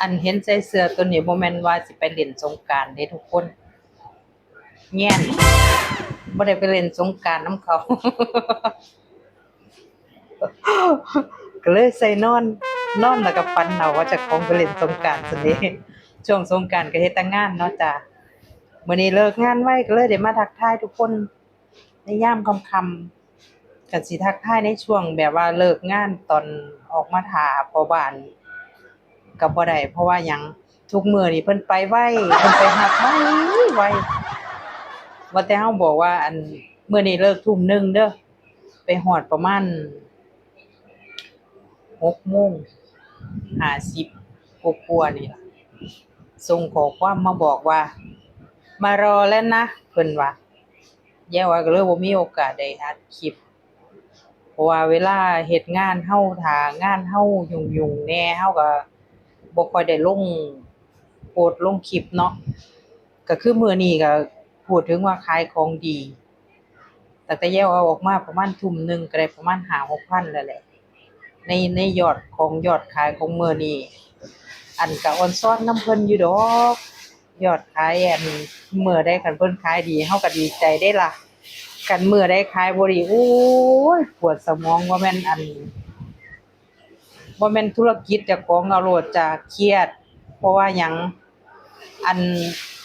อันเห็นใส่เสื้อตัวนี้บ่แม่นว่าสิไปเล่นสงกรานต์เด้ทุกคนแย่นบ่ได้ไปเล่นสงกรานต์นำเขา ก็เลยใส่นอนแล้วก็ฝันเอาว่าเจ้าของไปเล่นสงกรานต์ซั้นเด้ช่วงสงกรานต์ก็เฮ็ดแต่งานเนาะจ้ะมื้อนี้เลิกงานไวก็เลยได้มาทักทายทุกคนในยามค่ำๆก็สิทักทายในช่วงแบบว่าเลิกงานตอนออกมาท่าพ่อบ้านก็บ่ได้เพราะว่าหยังทุกมื้อนี่เพิ่นไปไวเพิ่นไปฮอดไวว่าแต่เฮาบอกว่าอันมื้อนี้เลิกทุ่มหนึ่งเด้อไปฮอดประมาณ6:50กว่าๆนี่ล่ะส่งข้อความมาบอกว่ามารอแล้วนะเพิ่นว่าย่าว่าก็เลยบ่มีโอกาสได้อัดคลิปเพราะว่าเวลาเฮ็ดงานเฮาถ้างานเฮายุ่งๆแหน่เฮาก็บ่ค่อยได้ลงโพสต์ลงคลิปเนาะก็คือมื้อนี้ก็พูดถึงว่าขายของดีตั้งแต่ย่าเอาออกมาประมาณทุ่มหนึ่งก็ได้ประมาณ5-6,000แล้วแหละในยอดขายของมื้อนี้อันก็อ่อนซ้อนนำเพิ่นอยู่ดอกยอดขายอันมื้อใดคันเพิ่นขายดีเฮาก็ดีใจเดะล่ะคันมื้อใดขายบ่ดีโอ๊ยปวดสมองบ่แม่นธุรกิจเจ้าของเอาโลดจ้ะเครียดเพราะว่าหยังอัน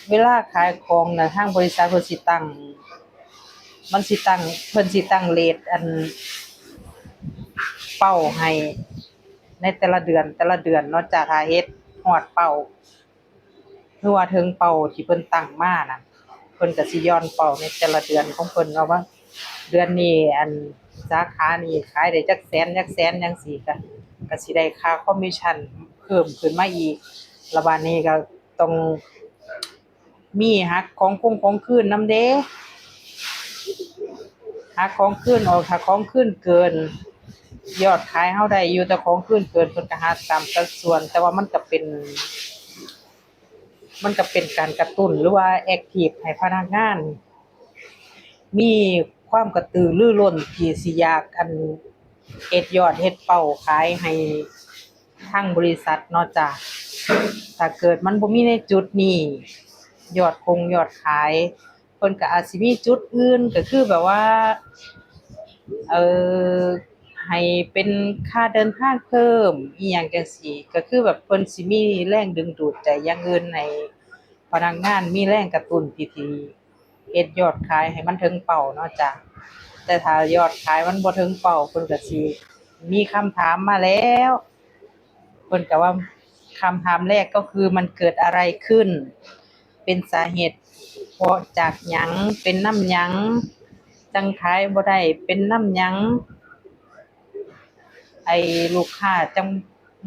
เวลาขายของน่ะทางบริษัทเพิ่นสิตั้งมันสิตั้งเพิ่นสิตั้งเรตอันเป้าให้ในแต่ละเดือนเนาะจ้ะถ้าเฮ็ดฮอดเป้าคือว่าถึงเป้าที่เพิ่นตั้งมาน่ะเพิ่นก็สิย่อนเป้าในแต่ละเดือนของเพิ่นว่าเดือนนี้อันสาขานี้ขายได้จักแสนจังซี้ก็สิได้ค่าคอมมิชชันเพิ่มขึ้นมาอีกแล้วบัดนี้ก็ต้องมีหักของคืนนำเดะหักของคืนออกถ้าของคืนเกินยอดขายเฮาได้อยู่แต่ของคืนเกินเพิ่นก็หักตามสัดส่วนแต่ว่ามันก็เป็นการกระตุ้นหรือว่าแอกทิฟให้พนักงานมีความกระตือรือร้นที่สิอยากเฮ็ดยอดเฮ็ดเป้าขายให้ทางบริษัทเนาะจ้ะถ้าเกิดมันบ่มีในจุดนี้ยอดขายเพิ่นก็อาจสิมีจุดอื่นก็คือแบบว่าเอ่อให้เป็นค่าเดินทางเพิ่มอิหยังจั่งซี้ก็คือแบบเพิ่นสิมีแรงดึงดูดใจอย่างอื่นให้พนักงานมีแรงกระตุ้นที่สิเฮ็ดยอดขายให้มันถึงเป้าเนาะจ้ะแต่ถ้ายอดขายมันบ่ถึงเป้าเพิ่นก็สิมีคำถามมาแล้วเพิ่นก็ว่าคำถามแรกก็คือมันเกิดอะไรขึ้นเป็นสาเหตุเพราะจากหยังเป็นนำหยังจั่งขายบ่ได้เป็นนำหยังลูกค้าจั่ง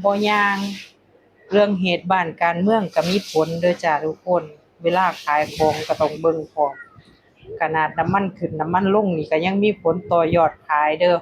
บ่ย่างเรื่องเหตุบ้านการเมืองก็มีผลเด้อจ้ะทุกคนเวลาขายของก็ต้องเบิ่งพร้อมขนาดน้ำมันขึ้นน้ำมันลงนี่ก็ยังมีผลต่อยอดขายเด้อ